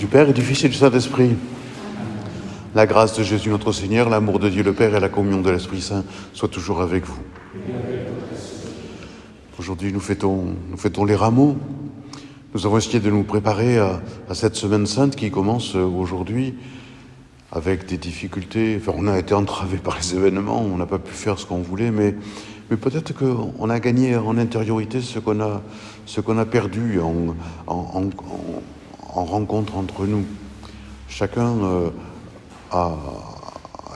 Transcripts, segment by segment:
du Père et du Fils et du Saint-Esprit. La grâce de Jésus notre Seigneur, l'amour de Dieu le Père et la communion de l'Esprit Saint soient toujours avec vous. Aujourd'hui, nous fêtons les rameaux. Nous avons essayé de nous préparer à cette semaine sainte qui commence aujourd'hui avec des difficultés. Enfin, on a été entravé par les événements, on n'a pas pu faire ce qu'on voulait, mais peut-être qu'on a gagné en intériorité ce qu'on a perdu en rencontre entre nous. Chacun a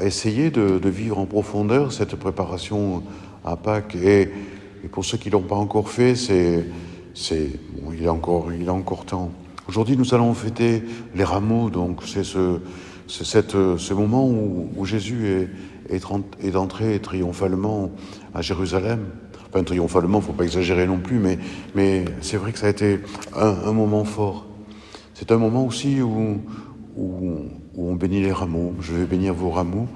essayé de vivre en profondeur cette préparation à Pâques. Et pour ceux qui ne l'ont pas encore fait, bon, il est encore temps. Aujourd'hui, nous allons fêter les rameaux, donc c'est ce moment où Jésus est entré triomphalement à Jérusalem. Enfin, triomphalement, il ne faut pas exagérer non plus, mais c'est vrai que ça a été un moment fort. C'est un moment aussi où on bénit les rameaux. Je vais bénir vos rameaux.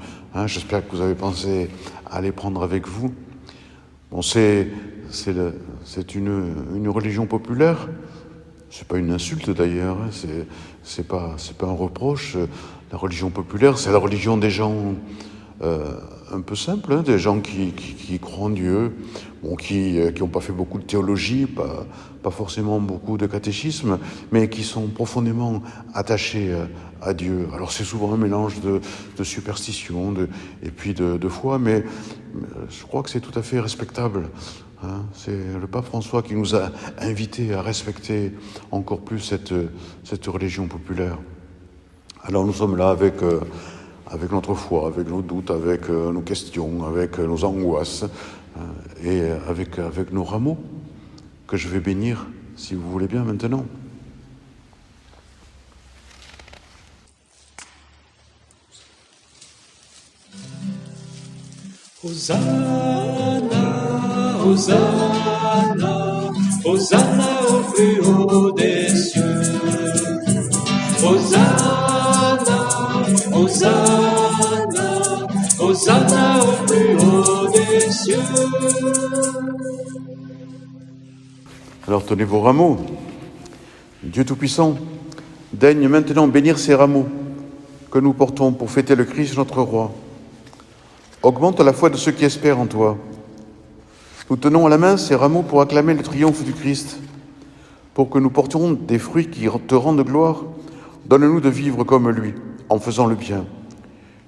J'espère que vous avez pensé à les prendre avec vous. Bon, c'est une religion populaire. C'est pas une insulte d'ailleurs. C'est pas un reproche. La religion populaire, c'est la religion des gens un peu simples, des gens qui croient en Dieu, bon, qui n'ont pas fait beaucoup de théologie, pas forcément beaucoup de catéchisme, mais qui sont profondément attachés à Dieu. Alors c'est souvent un mélange de superstition et puis de foi, mais je crois que c'est tout à fait respectable. C'est le pape François qui nous a invités à respecter encore plus cette religion populaire. Alors nous sommes là avec notre foi, avec nos doutes, avec nos questions, avec nos angoisses et avec nos rameaux que je vais bénir, si vous voulez bien, maintenant. Hosanna, Hosanna, Hosanna au plus haut des cieux. Hosanna, Hosanna, Hosanna au plus haut des cieux. Alors tenez vos rameaux. Dieu Tout-Puissant, daigne maintenant bénir ces rameaux que nous portons pour fêter le Christ notre Roi. Augmente la foi de ceux qui espèrent en toi. Nous tenons à la main ces rameaux pour acclamer le triomphe du Christ, pour que nous portions des fruits qui te rendent gloire. Donne-nous de vivre comme lui, en faisant le bien.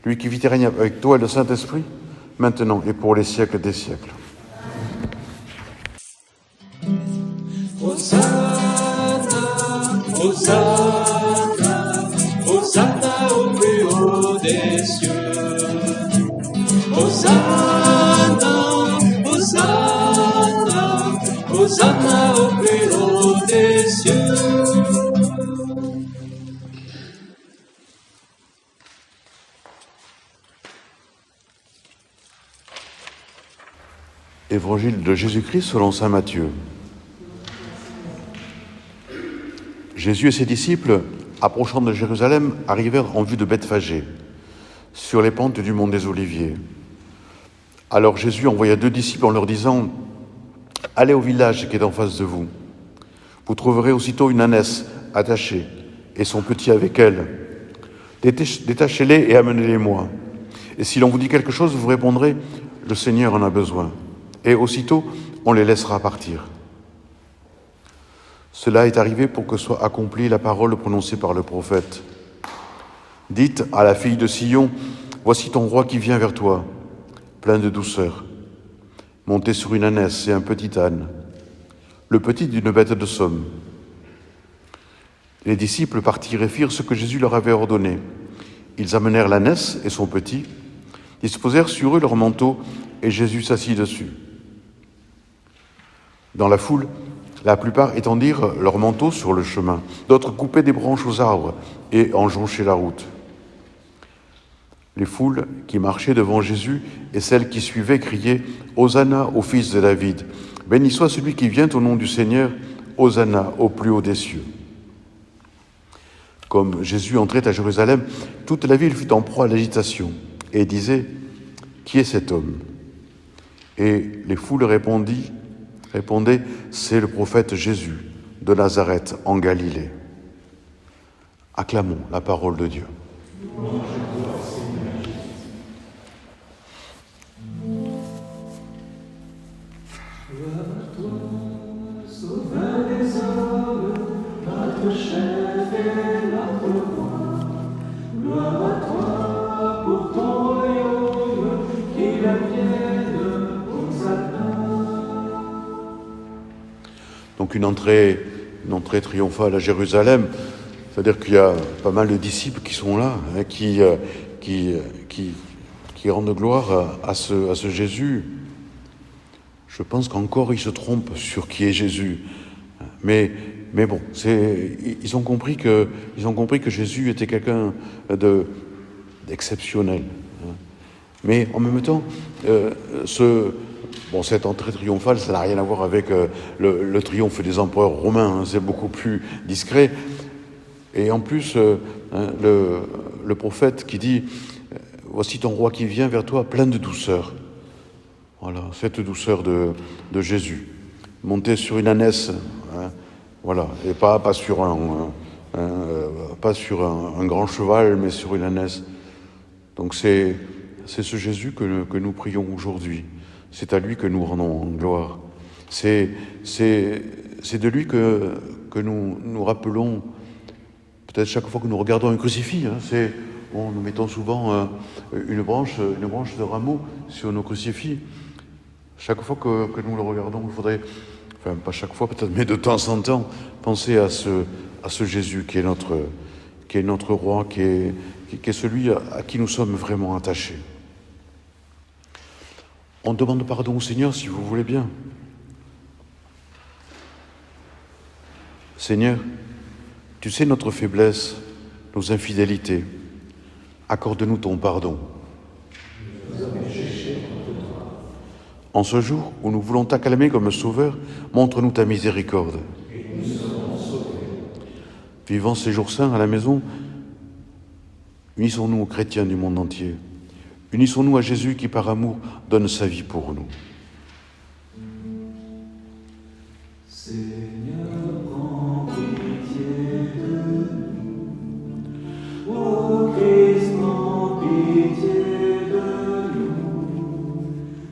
Lui qui vit et règne avec toi et le Saint-Esprit, maintenant et pour les siècles des siècles. Hosanna, Hosanna, Hosanna au plus haut des cieux. Hosanna, Hosanna, Hosanna au plus haut des cieux. Évangile de Jésus-Christ selon saint Matthieu. Jésus et ses disciples, approchant de Jérusalem, arrivèrent en vue de Bethphagée, sur les pentes du mont des Oliviers. Alors Jésus envoya 2 disciples en leur disant « Allez au village qui est en face de vous. Vous trouverez aussitôt une ânesse attachée et son petit avec elle. Détachez-les et amenez-les-moi. Et si l'on vous dit quelque chose, vous répondrez « Le Seigneur en a besoin. » Et aussitôt, on les laissera partir. Cela est arrivé pour que soit accomplie la parole prononcée par le prophète. Dites à la fille de Sion, voici ton roi qui vient vers toi, plein de douceur, monté sur une ânesse et un petit âne, le petit d'une bête de somme. Les disciples partirent et firent ce que Jésus leur avait ordonné. Ils amenèrent l'ânesse et son petit, disposèrent sur eux leurs manteaux, et Jésus s'assit dessus. Dans la foule, la plupart étendirent leurs manteaux sur le chemin, d'autres coupaient des branches aux arbres et en jonchaient la route. Les foules qui marchaient devant Jésus et celles qui suivaient criaient « Hosanna au fils de David ! Béni soit celui qui vient au nom du Seigneur, Hosanna au plus haut des cieux !» Comme Jésus entrait à Jérusalem, toute la ville fut en proie à l'agitation et disait « Qui est cet homme ?» Et les foules répondaient « C'est le prophète Jésus de Nazareth en Galilée. » Acclamons la parole de Dieu. Sauveur des hommes, notre chef et notre roi. Gloire à toi pour ton royaume, qu'il advienne Hosanna. Donc une entrée triomphale à Jérusalem, c'est-à-dire qu'il y a pas mal de disciples qui sont là, hein, qui rendent gloire à ce Jésus. Je pense qu'encore ils se trompent sur qui est Jésus. Mais bon, ils ont compris que Jésus était quelqu'un d'exceptionnel. Mais en même temps, cette entrée triomphale, ça n'a rien à voir avec le triomphe des empereurs romains. C'est beaucoup plus discret. Et en plus, le prophète qui dit « Voici ton roi qui vient vers toi, plein de douceur ». Voilà, cette douceur de Jésus, monté sur une ânesse, hein, voilà, et pas sur un grand cheval, mais sur une ânesse. Donc c'est ce Jésus que nous prions aujourd'hui. C'est à lui que nous rendons gloire. C'est de lui que nous rappelons, peut-être chaque fois que nous regardons un crucifix. Hein, nous mettons souvent une branche de rameau sur nos crucifix. Chaque fois que nous le regardons, il faudrait, enfin pas chaque fois peut-être, mais de temps en temps, penser à ce Jésus qui est notre roi, qui est celui à qui nous sommes vraiment attachés. On demande pardon au Seigneur si vous voulez bien. Seigneur, tu sais notre faiblesse, nos infidélités. Accorde-nous ton pardon. En ce jour où nous voulons t'acclamer comme sauveur, montre-nous ta miséricorde. Vivant ces jours saints à la maison, unissons-nous aux chrétiens du monde entier. Unissons-nous à Jésus qui, par amour, donne sa vie pour nous. Seigneur, prends pitié de nous. Ô Christ, prends pitié de nous.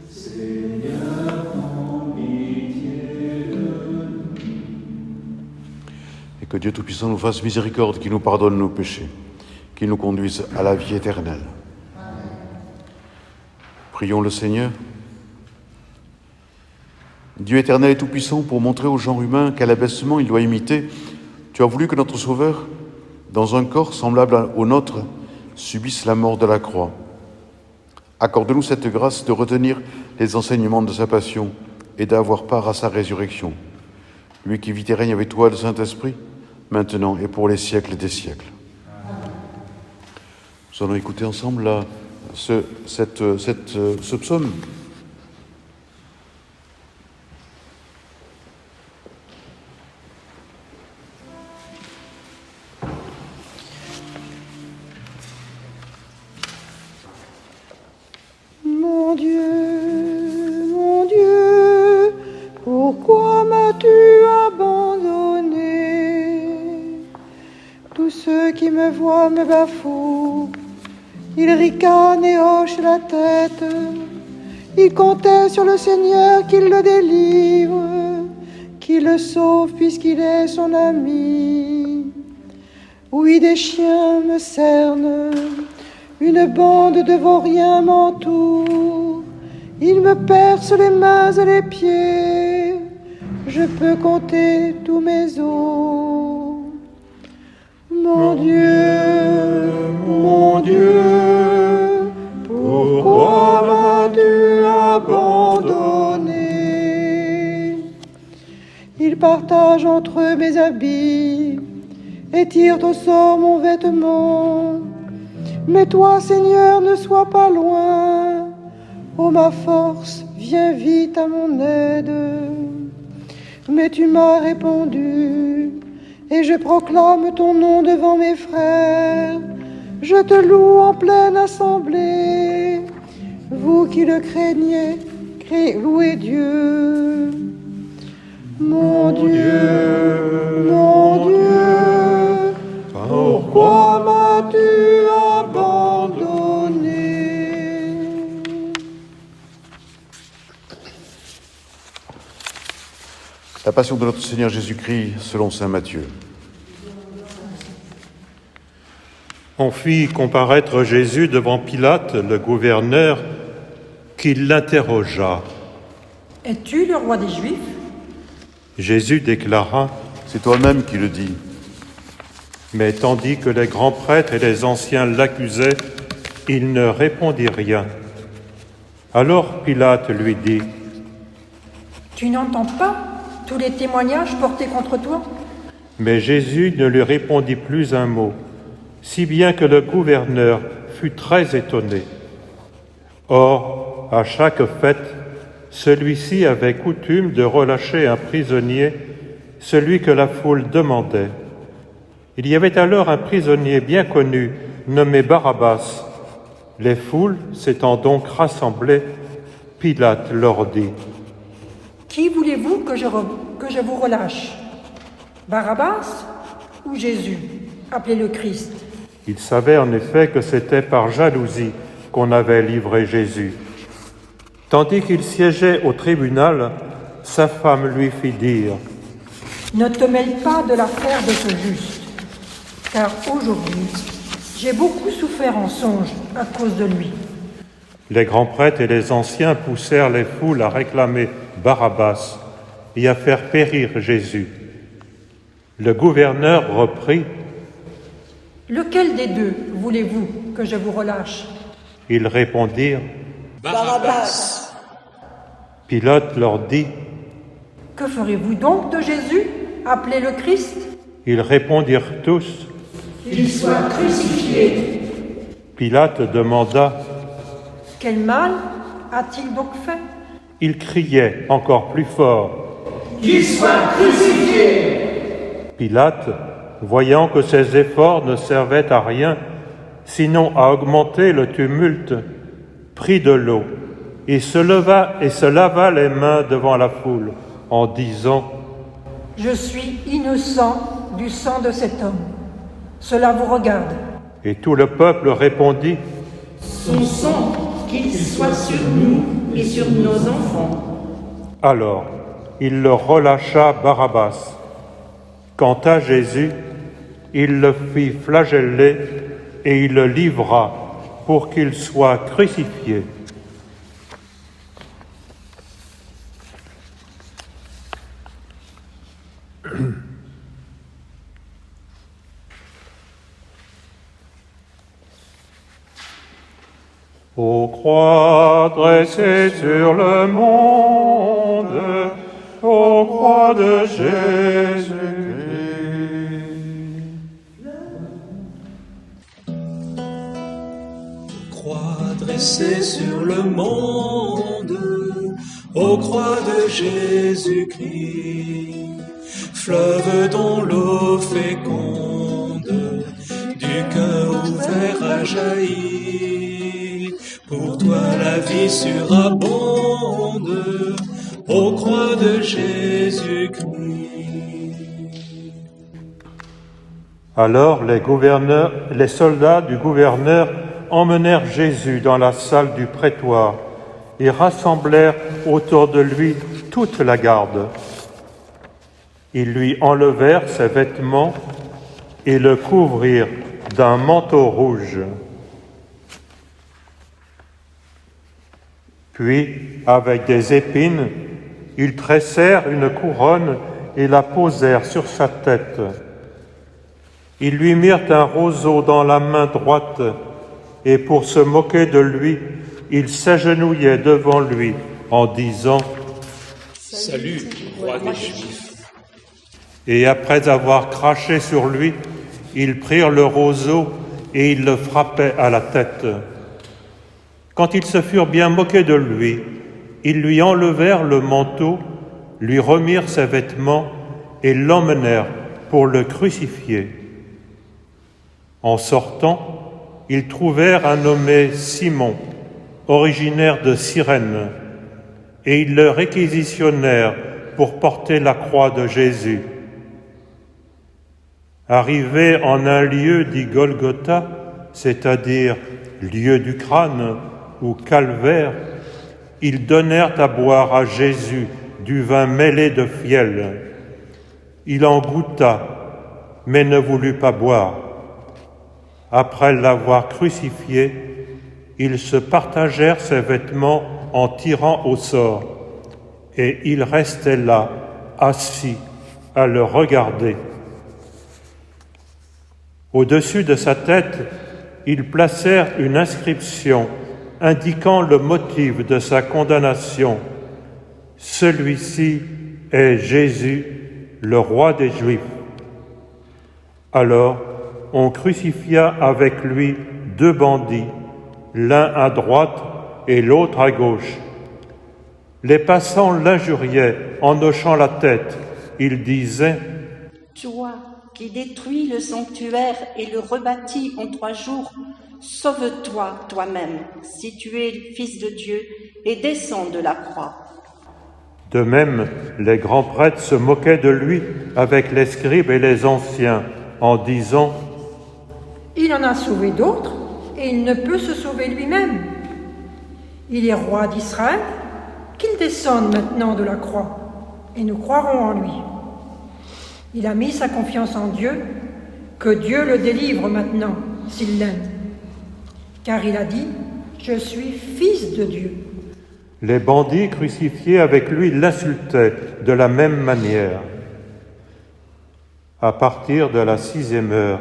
Seigneur, prends pitié de nous. Et que Dieu Tout-Puissant nous fasse miséricorde, qu'il nous pardonne nos péchés, qu'il nous conduise à la vie éternelle. Prions le Seigneur. Dieu éternel et tout-puissant, pour montrer au genre humain quel abaissement il doit imiter, tu as voulu que notre Sauveur, dans un corps semblable au nôtre, subisse la mort de la croix. Accorde-nous cette grâce de retenir les enseignements de sa passion et d'avoir part à sa résurrection. Lui qui vit et règne avec toi, le Saint-Esprit, maintenant et pour les siècles des siècles. Nous allons écouter ensemble là, ce psaume. Mon Dieu, pourquoi m'as-tu abandonné? Tous ceux qui me voient me bafouent. Ils ricanent et hochent la tête. Ils comptaient sur le Seigneur qu'il le délivre, qu'il le sauve puisqu'il est son ami. Oui, des chiens me cernent, une bande de vauriens m'entoure. Ils me percent les mains et les pieds. Je peux compter tous mes os. Mon Dieu, pourquoi m'as-tu abandonné? Ils partagent entre eux mes habits et tirent au sort mon vêtement. Mais toi, Seigneur, ne sois pas loin. Ô ma force, viens vite à mon aide. Mais tu m'as répondu, et je proclame ton nom devant mes frères. Je te loue en pleine assemblée. Vous qui le craignez, louez Dieu. Mon Dieu, pourquoi Pourquoi m'as-tu abandonné? La passion de notre Seigneur Jésus-Christ selon saint Matthieu. On fit comparaître Jésus devant Pilate, le gouverneur, qui l'interrogea. « Es-tu le roi des Juifs ?» Jésus déclara, « C'est toi-même qui le dis. » Mais tandis que les grands prêtres et les anciens l'accusaient, il ne répondit rien. Alors Pilate lui dit, « Tu n'entends pas tous les témoignages portés contre toi ?» Mais Jésus ne lui répondit plus un mot, si bien que le gouverneur fut très étonné. Or, à chaque fête, celui-ci avait coutume de relâcher un prisonnier, celui que la foule demandait. Il y avait alors un prisonnier bien connu, nommé Barabbas. Les foules s'étant donc rassemblées, Pilate leur dit, « Qui voulez-vous que je vous relâche? Barabbas ou Jésus, appelé le Christ ?» Il savait en effet que c'était par jalousie qu'on avait livré Jésus. Tandis qu'il siégeait au tribunal, sa femme lui fit dire, « Ne te mêle pas de l'affaire de ce juste, car aujourd'hui, j'ai beaucoup souffert en songe à cause de lui. » Les grands prêtres et les anciens poussèrent les foules à réclamer Barabbas et à faire périr Jésus. Le gouverneur reprit, « Lequel des deux voulez-vous que je vous relâche ?» Ils répondirent, « Barabbas. » Pilate leur dit, « Que ferez-vous donc de Jésus, appelé le Christ ?» Ils répondirent tous, « Qu'il soit crucifié. » Pilate demanda, « Quel mal a-t-il donc fait ?» Il criait encore plus fort, « Qu'il soit crucifié. » Pilate, voyant que ses efforts ne servaient à rien, sinon à augmenter le tumulte, prit de l'eau et se leva et se lava les mains devant la foule, en disant, « Je suis innocent du sang de cet homme. Cela vous regarde. » Et tout le peuple répondit, « Son sang, qu'il soit sur nous et sur nos enfants. » Alors, il leur relâcha Barabbas. Quant à Jésus, il le fit flageller et il le livra pour qu'il soit crucifié. Ô croix dressée sur le monde, ô croix de Jésus-Christ. Croix dressée sur le monde, ô croix de Jésus-Christ, fleuve dont l'eau féconde, du cœur ouvert a jailli, pour toi la vie surabonde, ô croix de Jésus-Christ. Alors les soldats du gouverneur emmenèrent Jésus dans la salle du prétoire et rassemblèrent autour de lui toute la garde. Ils lui enlevèrent ses vêtements et le couvrirent d'un manteau rouge. Puis, avec des épines, ils tressèrent une couronne et la posèrent sur sa tête. Ils lui mirent un roseau dans la main droite, et pour se moquer de lui, ils s'agenouillaient devant lui en disant « Salut, roi des Juifs. » Et après avoir craché sur lui, ils prirent le roseau et ils le frappaient à la tête. Quand ils se furent bien moqués de lui, ils lui enlevèrent le manteau, lui remirent ses vêtements et l'emmenèrent pour le crucifier. En sortant, ils trouvèrent un nommé Simon, originaire de Cyrène, et ils le réquisitionnèrent pour porter la croix de Jésus. Arrivés en un lieu dit Golgotha, c'est-à-dire lieu du crâne ou calvaire, ils donnèrent à boire à Jésus du vin mêlé de fiel. Il en goûta, mais ne voulut pas boire. Après l'avoir crucifié, ils se partagèrent ses vêtements en tirant au sort, et il restait là, assis, à le regarder. Au-dessus de sa tête, ils placèrent une inscription indiquant le motif de sa condamnation. Celui-ci est Jésus, le roi des Juifs. Alors, on crucifia avec lui 2 bandits, l'un à droite et l'autre à gauche. Les passants l'injuriaient en hochant la tête. Ils disaient « Toi qui détruis le sanctuaire et le rebâtis en 3 jours, sauve-toi toi-même, si tu es le Fils de Dieu, et descends de la croix. » De même, les grands prêtres se moquaient de lui avec les scribes et les anciens, en disant « Il en a sauvé d'autres, et il ne peut se sauver lui-même. Il est roi d'Israël, qu'il descende maintenant de la croix, et nous croirons en lui. Il a mis sa confiance en Dieu, que Dieu le délivre maintenant, s'il l'aime. Car il a dit, je suis fils de Dieu. » Les bandits crucifiés avec lui l'insultaient de la même manière. À partir de la 6e heure,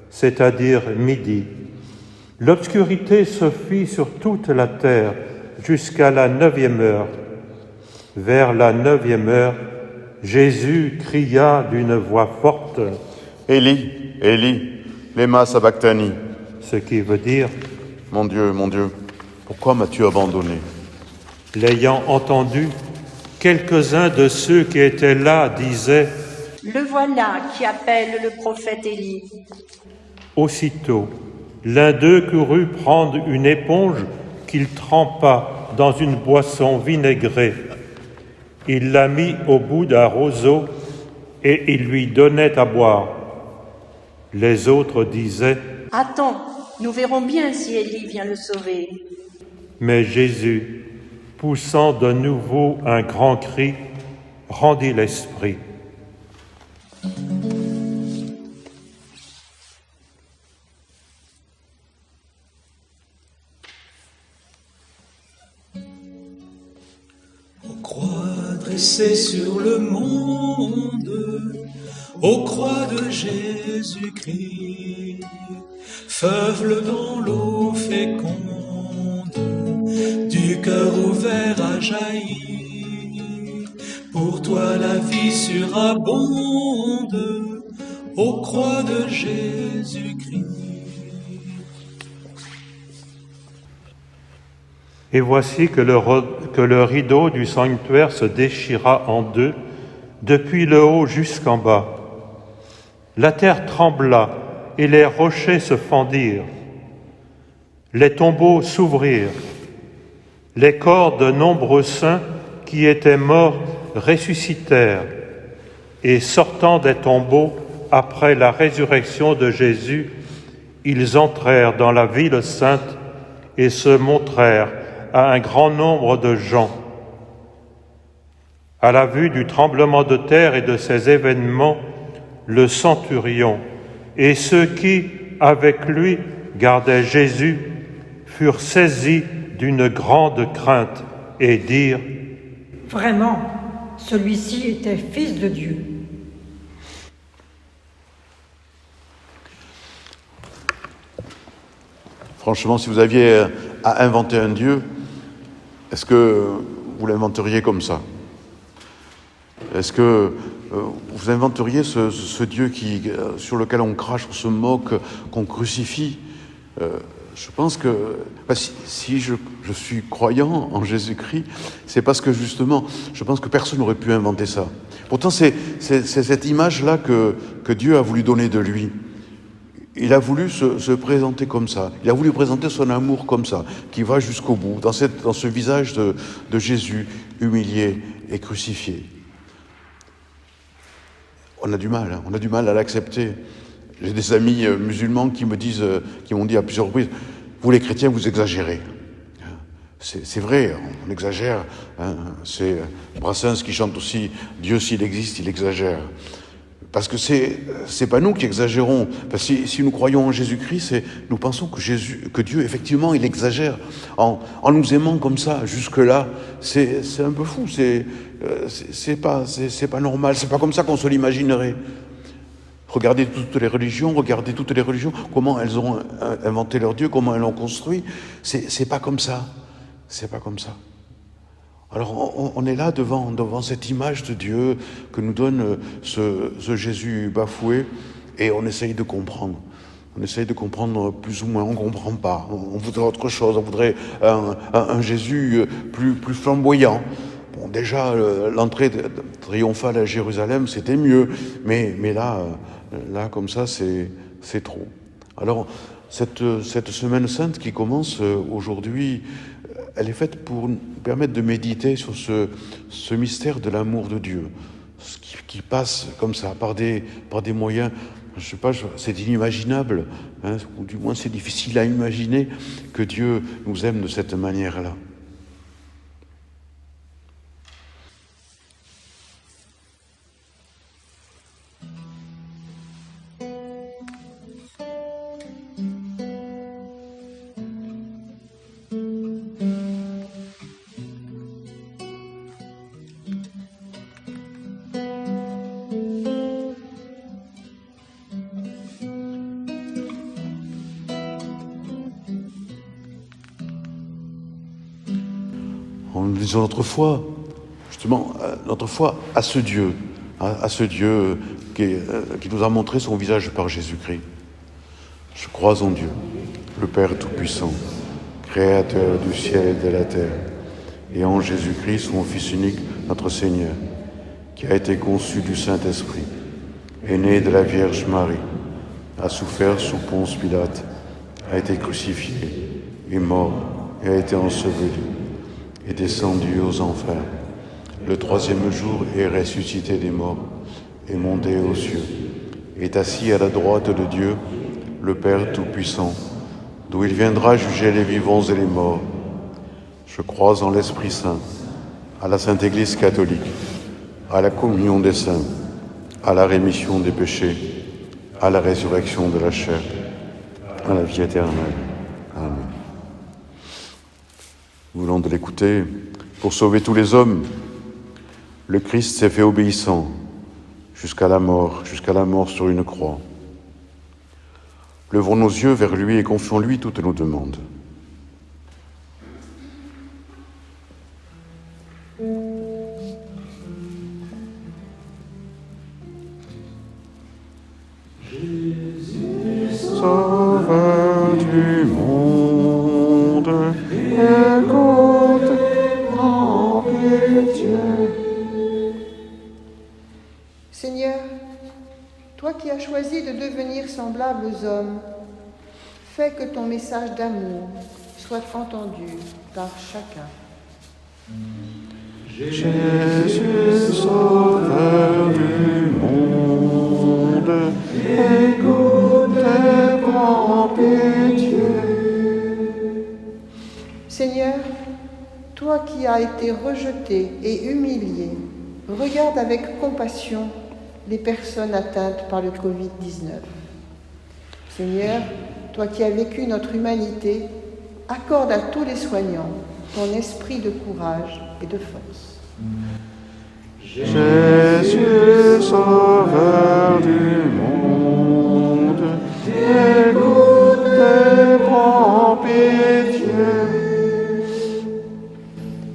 c'est-à-dire midi, l'obscurité se fit sur toute la terre jusqu'à la 9e heure. Vers la 9e heure, Jésus cria d'une voix forte « Élie, Élie, lema sabachthani » ce qui veut dire « Mon Dieu, pourquoi m'as-tu abandonné ?» L'ayant entendu, quelques-uns de ceux qui étaient là disaient « Le voilà qui appelle le prophète Élie. » Aussitôt, l'un d'eux courut prendre une éponge qu'il trempa dans une boisson vinaigrée. Il la mit au bout d'un roseau et il lui donnait à boire. Les autres disaient « Attends, nous verrons bien si Élie vient le sauver. » Mais Jésus, poussant de nouveau un grand cri, rendit l'esprit. Aux croix dressées sur le monde, aux croix de Jésus-Christ, feuve dans l'eau féconde, du cœur ouvert a jailli. Pour toi la vie surabonde, aux croix de Jésus-Christ. Et voici que le rideau du sanctuaire se déchira en 2, depuis le haut jusqu'en bas. La terre trembla et les rochers se fendirent. Les tombeaux s'ouvrirent. Les corps de nombreux saints qui étaient morts ressuscitèrent. Et sortant des tombeaux après la résurrection de Jésus, ils entrèrent dans la ville sainte et se montrèrent à un grand nombre de gens. À la vue du tremblement de terre et de ces événements, le centurion et ceux qui, avec lui, gardaient Jésus, furent saisis d'une grande crainte et dirent « Vraiment, celui-ci était fils de Dieu. » Franchement, si vous aviez à inventer un Dieu, est-ce que vous l'inventeriez comme ça? Est-ce que vous inventeriez ce Dieu sur lequel on crache, on se moque, qu'on crucifie? Je pense que si je suis croyant en Jésus-Christ, c'est parce que justement, je pense que personne n'aurait pu inventer ça. Pourtant, c'est cette image-là que Dieu a voulu donner de lui. Il a voulu se présenter comme ça. Il a voulu présenter son amour comme ça, qui va jusqu'au bout, dans ce visage de Jésus humilié et crucifié. on a du mal à l'accepter. J'ai des amis musulmans qui m'ont dit à plusieurs reprises, vous les chrétiens, vous exagérez. C'est vrai, on exagère. Hein. C'est Brassens qui chante aussi « Dieu, s'il existe, il exagère ». Parce que c'est pas nous qui exagérons. Parce que si nous croyons en Jésus-Christ, nous pensons que Dieu, effectivement, il exagère. En nous aimant comme ça, jusque-là, c'est un peu fou. C'est pas normal. C'est pas comme ça qu'on se l'imaginerait. Regardez toutes les religions, comment elles ont inventé leur Dieu, comment elles l'ont construit. C'est pas comme ça. C'est pas comme ça. Alors on est là devant cette image de Dieu que nous donne ce Jésus bafoué et on essaye de comprendre. On essaye de comprendre plus ou moins, on ne comprend pas. On voudrait autre chose, on voudrait un Jésus plus flamboyant. Bon, déjà, l'entrée triomphale à Jérusalem, c'était mieux, mais là, comme ça, c'est trop. Alors, cette semaine sainte qui commence aujourd'hui, elle est faite pour nous permettre de méditer sur ce mystère de l'amour de Dieu, ce qui passe comme ça, par des moyens, je sais pas, c'est inimaginable, hein, ou du moins c'est difficile à imaginer que Dieu nous aime de cette manière-là. En nous disant notre foi, justement, notre foi à ce Dieu, qui nous a montré son visage par Jésus-Christ. Je crois en Dieu, le Père Tout-Puissant, Créateur du ciel et de la terre, et en Jésus-Christ, son Fils unique, notre Seigneur, qui a été conçu du Saint-Esprit, est né de la Vierge Marie, a souffert sous Ponce Pilate, a été crucifié, est mort et a été enseveli, est descendu aux enfers. Le troisième jour est ressuscité des morts, est monté aux cieux, est assis à la droite de Dieu, le Père Tout-Puissant, d'où il viendra juger les vivants et les morts. Je crois en l'Esprit Saint, à la Sainte Église catholique, à la communion des saints, à la rémission des péchés, à la résurrection de la chair, à la vie éternelle. Amen. Nous voulons de l'écouter. Pour sauver tous les hommes, le Christ s'est fait obéissant jusqu'à la mort sur une croix. Levons nos yeux vers lui et confions-lui toutes nos demandes. Jésus, Sauveur du monde, écoute, prends pitié. Seigneur, toi qui as choisi de devenir semblable aux hommes, fais que ton message d'amour soit entendu par chacun. Jésus, Sauveur du monde, écoute et prends pitié. Seigneur, toi qui as été rejeté et humilié, regarde avec compassion les personnes atteintes par le Covid-19. Seigneur, toi qui as vécu notre humanité, accorde à tous les soignants ton esprit de courage et de force. Jésus, Sauveur du monde, écoute et prends pitié.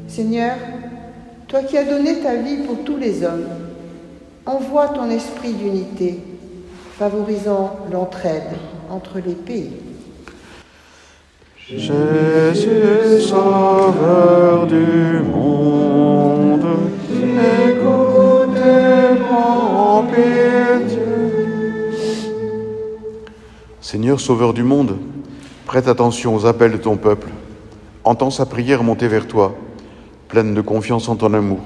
Seigneur, toi qui as donné ta vie pour tous les hommes, envoie ton esprit d'unité, favorisant l'entraide entre les pays. Jésus, Sauveur du monde, écoute et prends pitié. Seigneur, Sauveur du monde, prête attention aux appels de ton peuple. Entends sa prière monter vers toi, pleine de confiance en ton amour.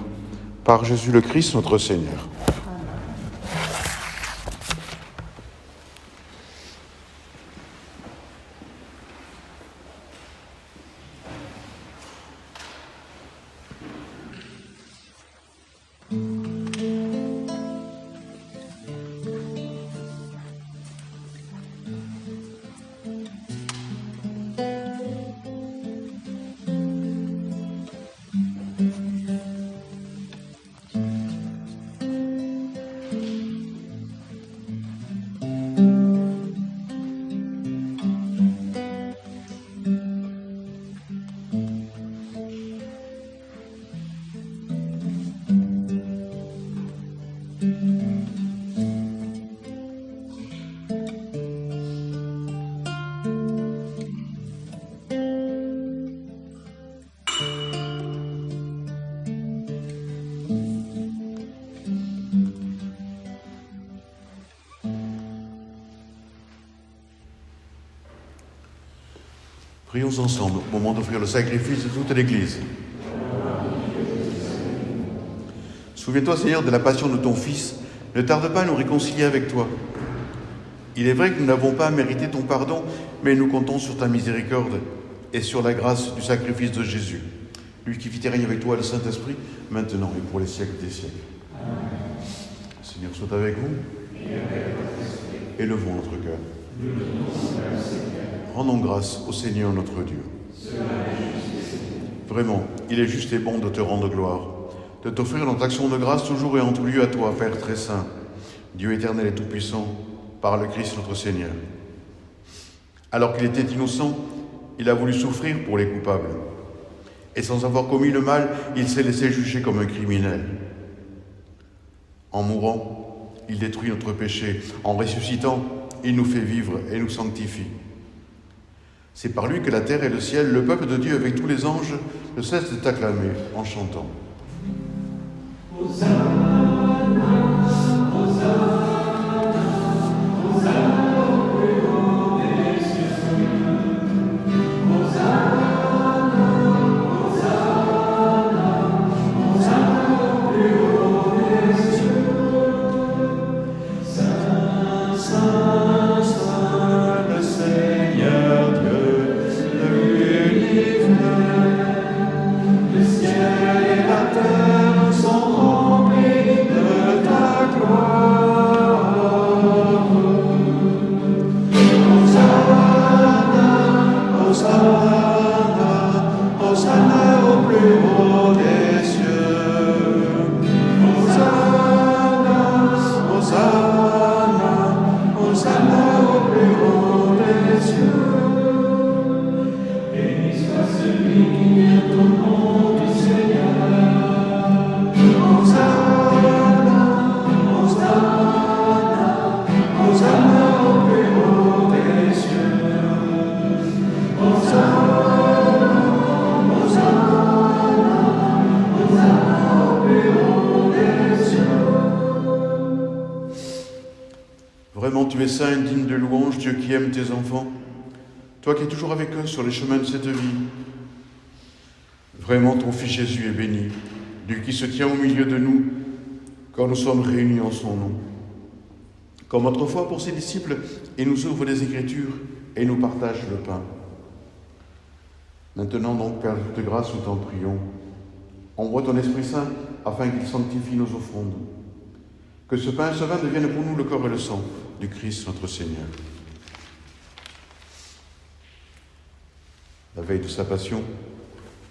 Par Jésus le Christ, notre Seigneur. Amen. Prions ensemble au moment d'offrir le sacrifice de toute l'Église. Souviens-toi, Seigneur, de la passion de ton Fils. Ne tarde pas à nous réconcilier avec toi. Il est vrai que nous n'avons pas mérité ton pardon, mais nous comptons sur ta miséricorde et sur la grâce du sacrifice de Jésus, lui qui vit et règne avec toi, le Saint-Esprit, maintenant et pour les siècles des siècles. Amen. Seigneur soit avec vous. Élevons notre cœur. Rendons grâce au Seigneur notre Dieu. Vraiment, il est juste et bon de te rendre gloire, de t'offrir notre action de grâce toujours et en tout lieu à toi, Père très saint, Dieu éternel et tout-puissant, par le Christ notre Seigneur. Alors qu'il était innocent, il a voulu souffrir pour les coupables. Et sans avoir commis le mal, il s'est laissé juger comme un criminel. En mourant, il détruit notre péché. En ressuscitant, il nous fait vivre et nous sanctifie. C'est par lui que la terre et le ciel, le peuple de Dieu avec tous les anges, ne cessent de t'acclamer en chantant. Vraiment, tu es saint et digne de louange, Dieu qui aime tes enfants, toi qui es toujours avec eux sur les chemins de cette vie. Vraiment, ton Fils Jésus est béni, lui qui se tient au milieu de nous quand nous sommes réunis en son nom. Comme autrefois pour ses disciples, il nous ouvre les Écritures et nous partage le pain. Maintenant donc, Père de grâce, nous t'en prions. Envoie ton Esprit Saint afin qu'il sanctifie nos offrandes. Que ce pain et ce vin deviennent pour nous le corps et le sang du Christ notre Seigneur. La veille de sa passion,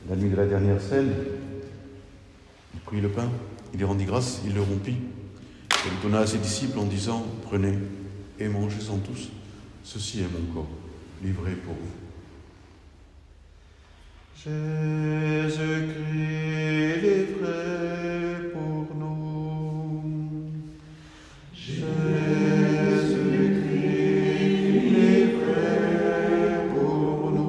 la nuit de la dernière scène, il prit le pain, il y rendit grâce, il le rompit, et le donna à ses disciples en disant « Prenez et mangez-en tous, ceci est mon corps, livré pour vous. » Jésus-Christ livré pour nous. Jésus-Christ livré pour nous.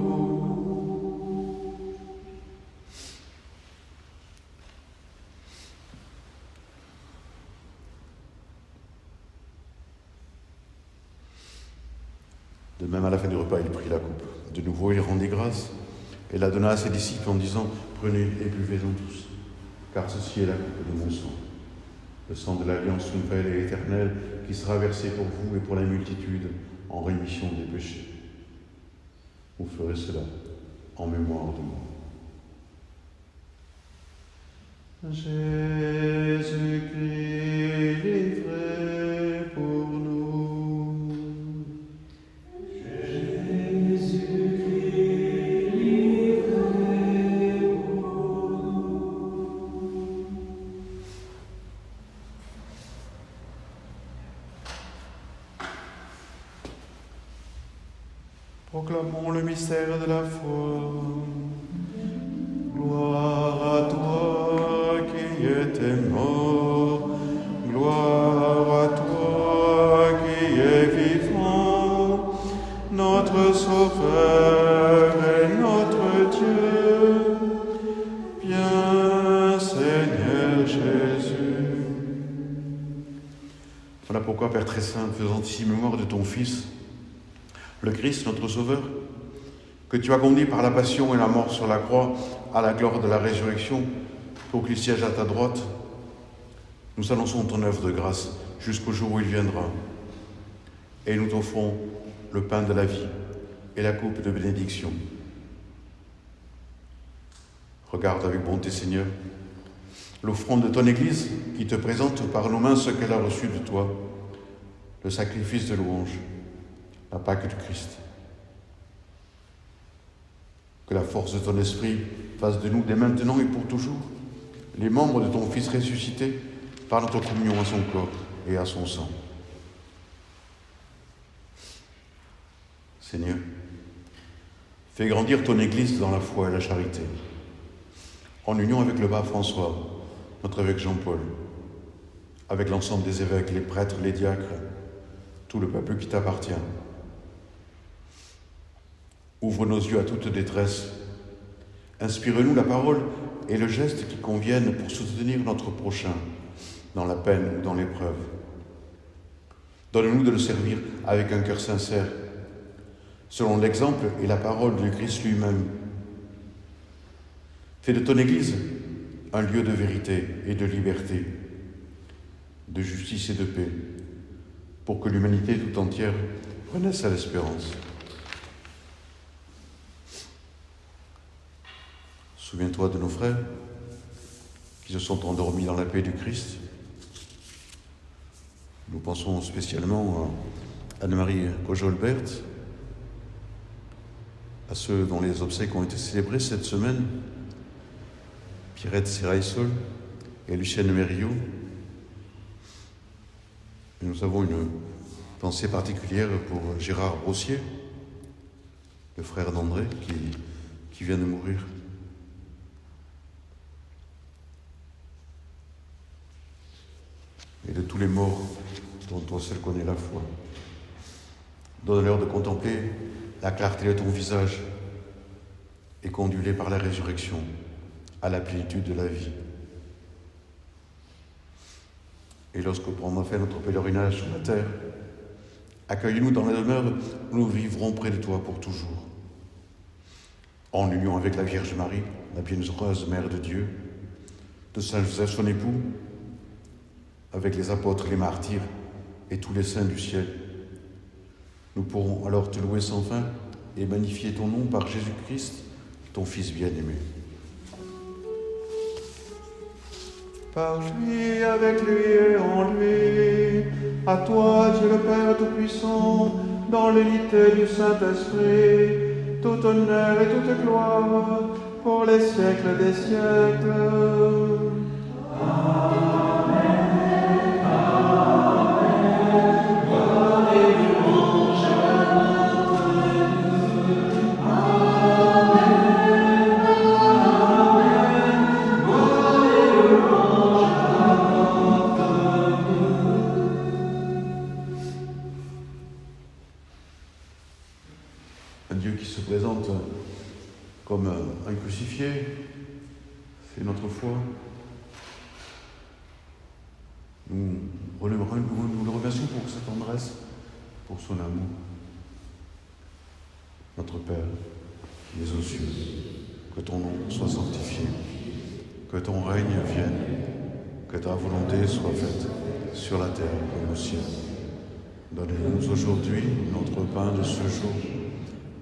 De même, à la fin du repas, il prit la coupe. De nouveau, il rendit grâce et la donna à ses disciples en disant « Prenez et buvez-en tous, car ceci est la coupe de mon sang, le sang de l'alliance nouvelle et éternelle qui sera versé pour vous et pour la multitude en rémission des péchés. Vous ferez cela en mémoire de moi. » Jésus-Christ livré pour nous. Jésus-Christ livré pour nous. Proclamons le mystère de la foi. Gloire à toi qui étais mort, gloire à toi qui es vivant, notre Sauveur et notre Dieu. Viens, Seigneur Jésus. Voilà pourquoi, Père très saint, faisant ici mémoire de ton Fils, le Christ, notre Sauveur, que tu as conduit par la passion et la mort sur la croix à la gloire de la résurrection, pour qu'il siège à ta droite, nous annonçons ton œuvre de grâce jusqu'au jour où il viendra. Et nous t'offrons le pain de la vie et la coupe de bénédiction. Regarde avec bonté, Seigneur, l'offrande de ton Église qui te présente par nos mains ce qu'elle a reçu de toi, le sacrifice de louange, la Pâque du Christ. Que la force de ton esprit fasse de nous dès maintenant et pour toujours les membres de ton Fils ressuscité par notre communion à son corps et à son sang. Seigneur, fais grandir ton Église dans la foi et la charité, en union avec le pape François, notre évêque Jean-Paul, avec l'ensemble des évêques, les prêtres, les diacres, tout le peuple qui t'appartient. Ouvre nos yeux à toute détresse. Inspire-nous la parole et le geste qui conviennent pour soutenir notre prochain dans la peine ou dans l'épreuve. Donne-nous de le servir avec un cœur sincère, selon l'exemple et la parole du Christ lui-même. Fais de ton Église un lieu de vérité et de liberté, de justice et de paix, pour que l'humanité tout entière renaisse à l'espérance. Souviens-toi de nos frères qui se sont endormis dans la paix du Christ. Nous pensons spécialement à Anne-Marie Cojolbert, à ceux dont les obsèques ont été célébrées cette semaine, Pierrette Seraïsol et Lucienne Mériot. Et nous avons une pensée particulière pour Gérard Brossier, le frère d'André, qui vient de mourir. Et de tous les morts dont toi seul connais la foi. Donne-leur de contempler la clarté de ton visage et conduis-les par la résurrection à la plénitude de la vie. Et lorsque prendra fait notre pèlerinage sur la terre, accueille-nous dans la demeure où nous vivrons près de toi pour toujours. En union avec la Vierge Marie, la bienheureuse Mère de Dieu, de Saint Joseph son époux, avec les apôtres, les martyrs et tous les saints du ciel. Nous pourrons alors te louer sans fin et magnifier ton nom par Jésus-Christ, ton Fils bien-aimé. Par lui, avec lui et en lui, à toi, Dieu le Père Tout-Puissant, dans l'unité du Saint-Esprit, tout honneur et toute gloire, pour les siècles des siècles. Un Dieu qui se présente comme un crucifié, c'est notre foi. Nous le remercions pour sa tendresse, pour son amour. Notre Père, qui es aux cieux, que ton nom soit sanctifié, que ton règne vienne, que ta volonté soit faite sur la terre comme au ciel. Donne-nous aujourd'hui notre pain de ce jour.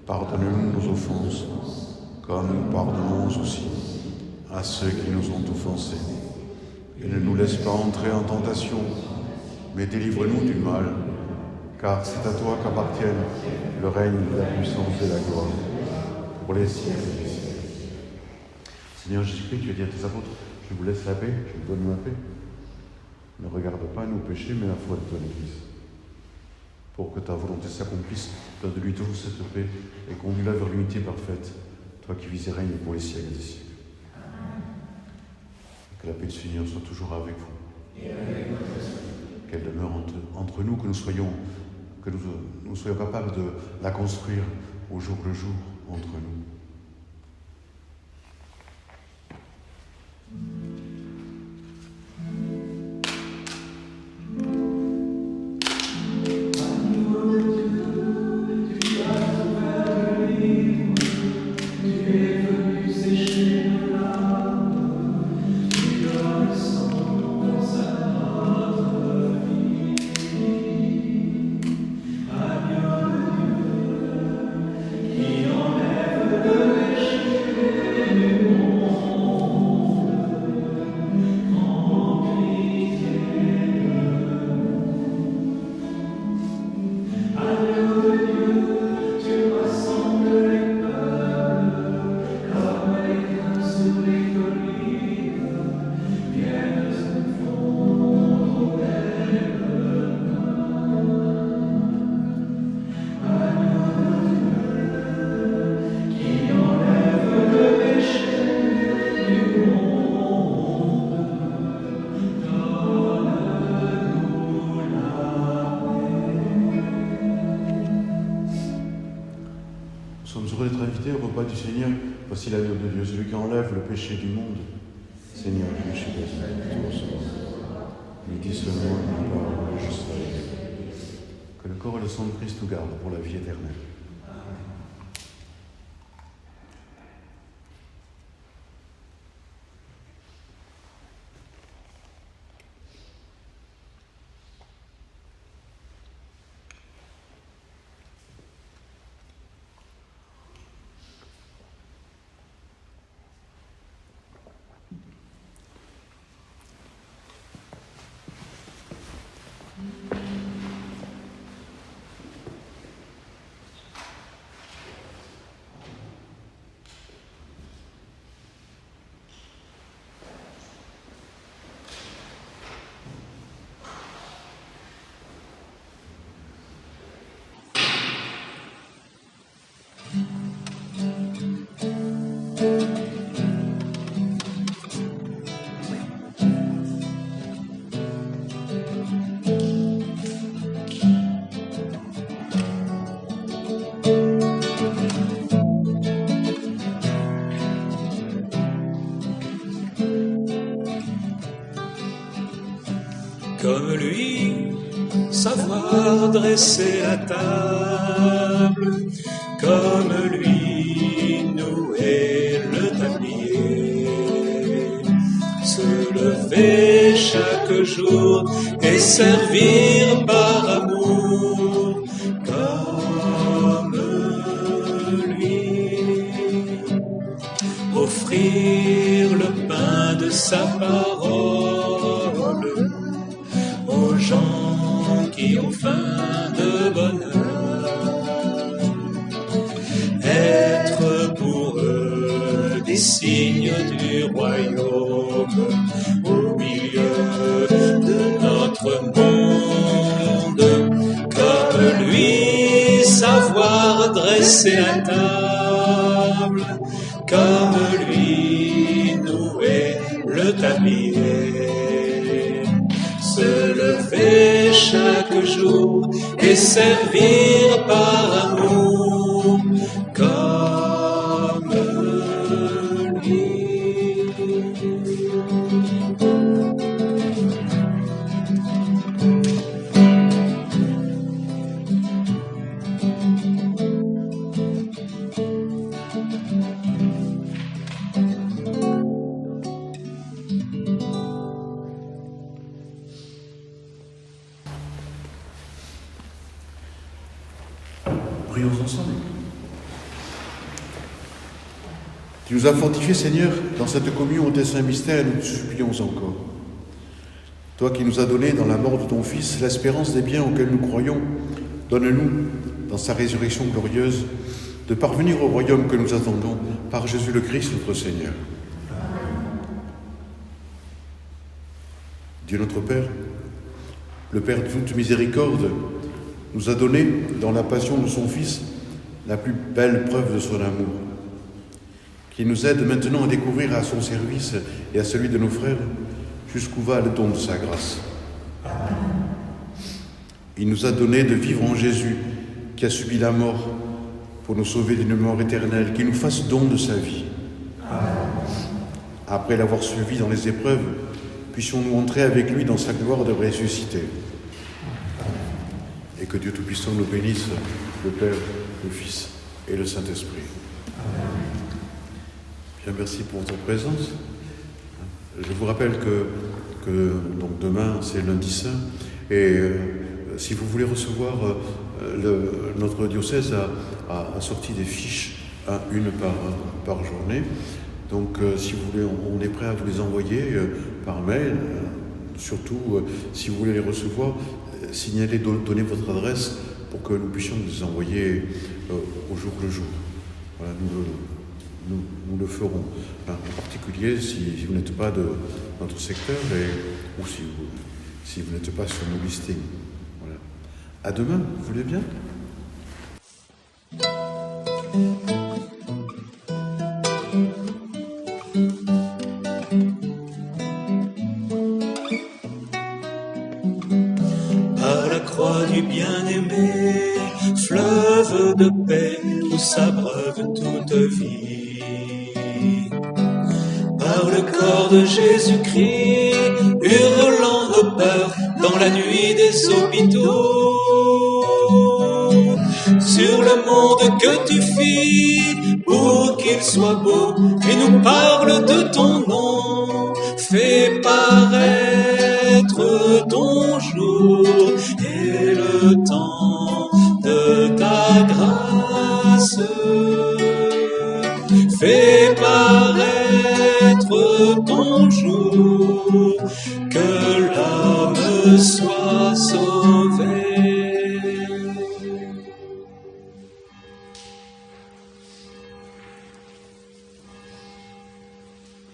Pardonne-nous nos offenses, comme nous pardonnons aussi à ceux qui nous ont offensés. Et ne nous laisse pas entrer en tentation, mais délivre-nous du mal, car c'est à toi qu'appartiennent le règne, la puissance et la gloire, pour les siècles des siècles. Seigneur Jésus-Christ, tu as dit à tes apôtres, je vous laisse la paix, je vous donne ma paix. Ne regarde pas nos péchés, mais la foi de ton Église. Pour que ta volonté s'accomplisse, donne-lui toujours cette paix et conduis-la vers l'unité parfaite, toi qui vis et règnes pour les siècles des siècles. Que la paix du Seigneur soit toujours avec vous. Qu'elle demeure entre nous, que nous soyons capables de la construire au jour le jour entre nous. croix du Seigneur, voici l'agneau de Dieu, celui qui enlève le péché du monde. Seigneur, je suis désolé de tout recevoir. Mais dis seulement une parole, je serai guéri. Que le corps et le sang de Christ nous gardent pour la vie éternelle. Comme lui, savoir dresser la table, comme lui, nouer le tablier, se lever chaque jour et servir par amour, comme lui, offrir le pain de sa parole aux gens qui ont faim de bonheur, être pour eux des signes du royaume au milieu de notre monde, comme lui savoir dresser la table, comme lui nouer le tablier, se lever chaque jour et servir par amour comme lui. Prions ensemble. Tu nous as fortifiés, Seigneur, dans cette communion au dessein mystère, et nous te supplions encore. Toi qui nous as donné, dans la mort de ton Fils, l'espérance des biens auxquels nous croyons, donne-nous, dans sa résurrection glorieuse, de parvenir au royaume que nous attendons par Jésus le Christ, notre Seigneur. Dieu notre Père, le Père de toute miséricorde, nous a donné, dans la passion de son Fils, la plus belle preuve de son amour, qui nous aide maintenant à découvrir à son service et à celui de nos frères jusqu'où va le don de sa grâce. Il nous a donné de vivre en Jésus, qui a subi la mort pour nous sauver d'une mort éternelle, qui nous fasse don de sa vie. Après l'avoir suivi dans les épreuves, puissions-nous entrer avec lui dans sa gloire de ressuscité. Et que Dieu Tout-Puissant nous bénisse, le Père, le Fils et le Saint-Esprit. Bien, merci pour votre présence. Je vous rappelle que donc demain, c'est lundi saint, et si vous voulez recevoir, notre diocèse a sorti des fiches, une par journée. Donc, si vous voulez, on est prêt à vous les envoyer par mail. Surtout, si vous voulez les recevoir, signalez, donnez votre adresse pour que nous puissions les envoyer au jour le jour. Voilà, nous le ferons. En particulier, si vous n'êtes pas de notre secteur ou si vous n'êtes pas sur nos listings. Voilà. À demain, vous voulez bien ? Croix du bien-aimé, fleuve de paix où s'abreuve toute vie. par le corps de Jésus-Christ, hurlant nos peurs dans la nuit des hôpitaux. Sur le monde que tu fis, pour qu'il soit beau, et nous parle de ton nom. Fais paraître ton jour et le temps de ta grâce. Fais paraître ton jour, que l'homme soit sauvé.